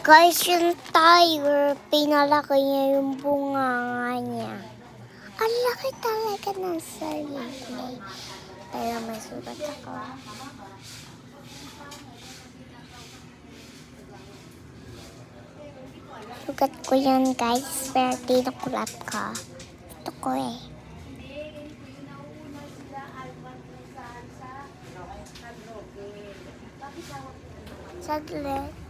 Guys, yung tiger, pinalaki niya yung bunganga niya. Ang laki talaga ng sarili. Pero may sugat ako. Sugat ko yan, guys. Pero tinukulat ko. Ito ko eh. Saglit.